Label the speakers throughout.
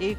Speaker 1: 1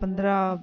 Speaker 1: 15